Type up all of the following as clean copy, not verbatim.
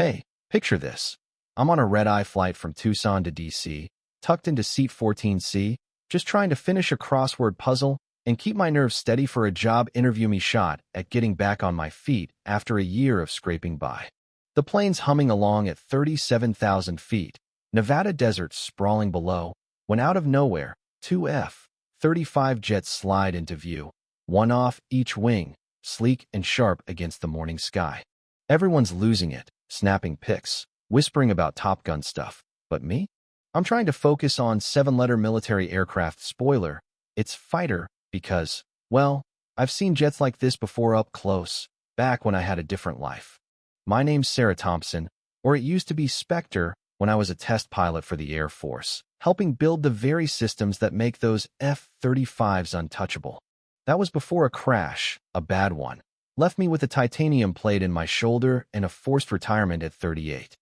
Hey, picture this. I'm on a red-eye flight from Tucson to DC, tucked into seat 14C, just trying to finish a crossword puzzle and keep my nerves steady for a job interview me shot at getting back on my feet after a year of scraping by. The plane's humming along at 37,000 feet, Nevada desert sprawling below, when out of nowhere, two F-35 jets slide into view, one off each wing, sleek and sharp against the morning sky. Everyone's losing it, snapping pics, whispering about Top Gun stuff. But me? I'm trying to focus on seven-letter military aircraft spoiler. It's fighter because, well, I've seen jets like this before up close, back when I had a different life. My name's Sarah Thompson, or it used to be Spectre when I was a test pilot for the Air Force, helping build the very systems that make those F-35s untouchable. That was before a crash, a bad one, left me with a titanium plate in my shoulder and a forced retirement at 38.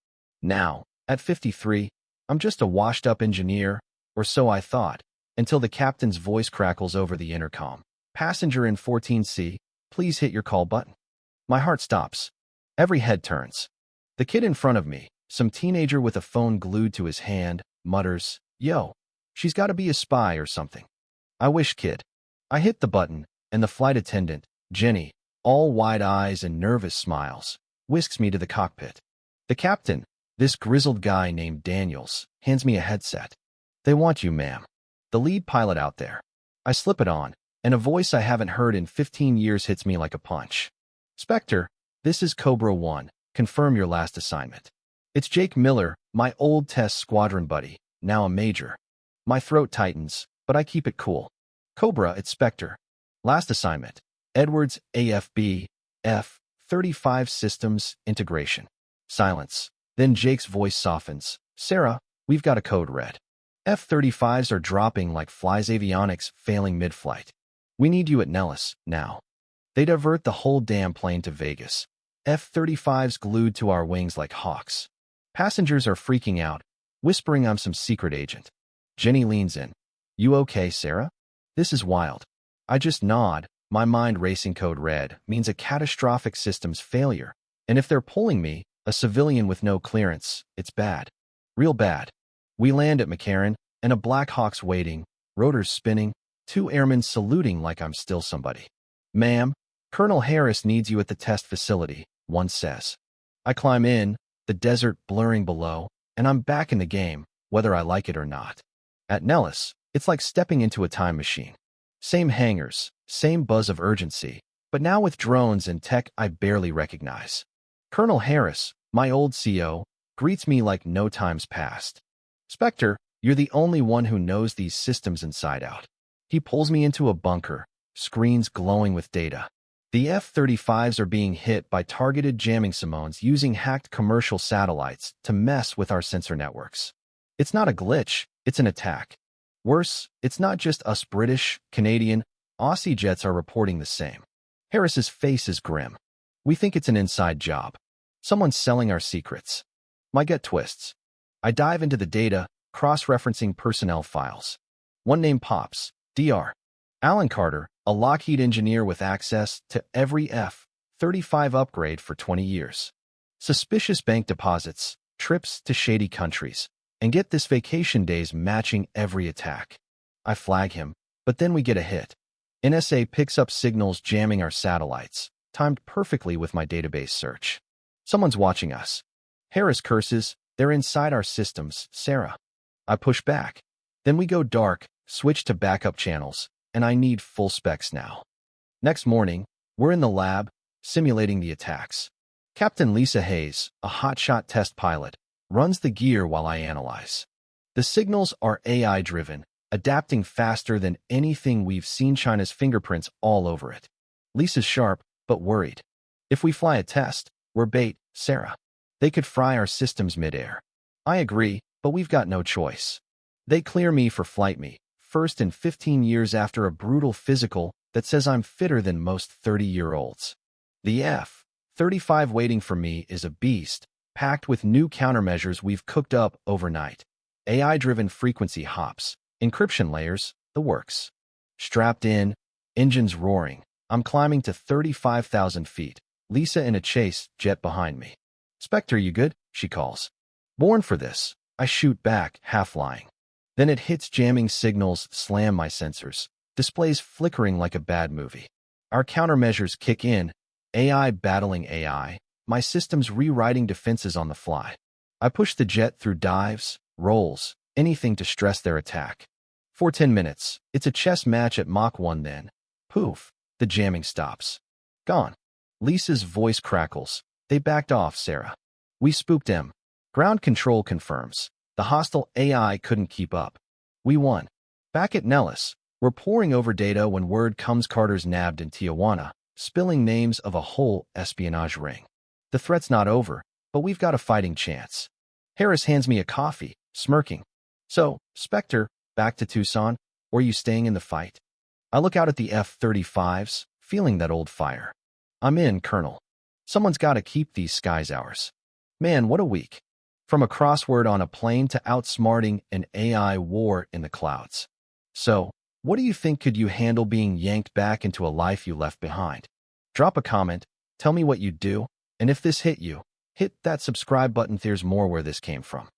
Now, at 53, I'm just a washed-up engineer, or so I thought, until the captain's voice crackles over the intercom. Passenger in 14C, please hit your call button. My heart stops. Every head turns. The kid in front of me, some teenager with a phone glued to his hand, mutters, "Yo, she's got to be a spy or something." I wish, kid. I hit the button, and the flight attendant, Jenny, all wide eyes and nervous smiles, whisks me to the cockpit. The captain, this grizzled guy named Daniels, hands me a headset. "They want you, ma'am." The lead pilot out there. I slip it on, and a voice I haven't heard in 15 years hits me like a punch. "Spectre, this is Cobra 1. Confirm your last assignment." It's Jake Miller, my old test squadron buddy, now a major. My throat tightens, but I keep it cool. "Cobra, it's Spectre. Last assignment. Edwards AFB, F-35 Systems Integration." Silence. Then Jake's voice softens. "Sarah, we've got a code red. F-35s are dropping like flies, avionics failing mid-flight. We need you at Nellis, now." They divert the whole damn plane to Vegas. F-35s glued to our wings like hawks. Passengers are freaking out, whispering I'm some secret agent. Jenny leans in. "You okay, Sarah?" This is wild. I just nod, my mind racing. Code red means a catastrophic systems failure. And if they're pulling me, a civilian with no clearance, it's bad. Real bad. We land at McCarran, and a Black Hawk's waiting, rotors spinning, two airmen saluting like I'm still somebody. "Ma'am, Colonel Harris needs you at the test facility," one says. I climb in, the desert blurring below, and I'm back in the game, whether I like it or not. At Nellis, it's like stepping into a time machine. Same hangars, same buzz of urgency, but now with drones and tech I barely recognize. Colonel Harris, my old CO, greets me like no time's passed. "Spectre, you're the only one who knows these systems inside out." He pulls me into a bunker, screens glowing with data. The F-35s are being hit by targeted jamming simones using hacked commercial satellites to mess with our sensor networks. It's not a glitch, it's an attack. Worse, it's not just us British, Canadian, Aussie jets are reporting the same. Harris's face is grim. We think it's an inside job. Someone's selling our secrets. My gut twists. I dive into the data, cross-referencing personnel files. One name pops, Dr. Alan Carter, a Lockheed engineer with access to every F-35 upgrade for 20 years. Suspicious bank deposits, trips to shady countries, and get this, vacation days matching every attack. I flag him, but then we get a hit. NSA picks up signals jamming our satellites, timed perfectly with my database search. Someone's watching us. Harris curses, "They're inside our systems, Sarah." I push back. Then we go dark, switch to backup channels, and I need full specs now. Next morning, we're in the lab, simulating the attacks. Captain Lisa Hayes, a hotshot test pilot, runs the gear while I analyze. The signals are AI-driven, adapting faster than anything we've seen. China's fingerprints all over it. Lisa's sharp, but worried. "If we fly a test, we're bait, Sarah. They could fry our systems mid-air." I agree, but we've got no choice. They clear me for flight me, first in 15 years after a brutal physical that says I'm fitter than most 30-year-olds. The F-35 waiting for me is a beast, packed with new countermeasures we've cooked up overnight. AI-driven frequency hops, encryption layers, the works. Strapped in, engines roaring, I'm climbing to 35,000 feet, Lisa in a chase jet behind me. Spectre, you good? She calls. Born for this. I shoot back, half lying. Then it hits, jamming signals slam my sensors, displays flickering like a bad movie. Our countermeasures kick in, AI battling AI, my systems rewriting defenses on the fly. I push the jet through dives, rolls, anything to stress their attack. For 10 minutes, it's a chess match at Mach 1 then. Poof, the jamming stops. Gone. Lisa's voice crackles. They backed off, Sarah. We spooked them. Ground control confirms. The hostile AI couldn't keep up. We won. Back at Nellis, we're poring over data when word comes Carter's nabbed in Tijuana, spilling names of a whole espionage ring. The threat's not over, but we've got a fighting chance. Harris hands me a coffee, smirking. So, Spectre, back to Tucson, or are you staying in the fight? I look out at the F-35s, feeling that old fire. I'm in, Colonel. Someone's got to keep these skies ours. Man, what a week. From a crossword on a plane to outsmarting an AI war in the clouds. So, what do you think? Could you handle being yanked back into a life you left behind? Drop a comment, tell me what you'd do, and if this hit you, hit that subscribe button. There's more where this came from.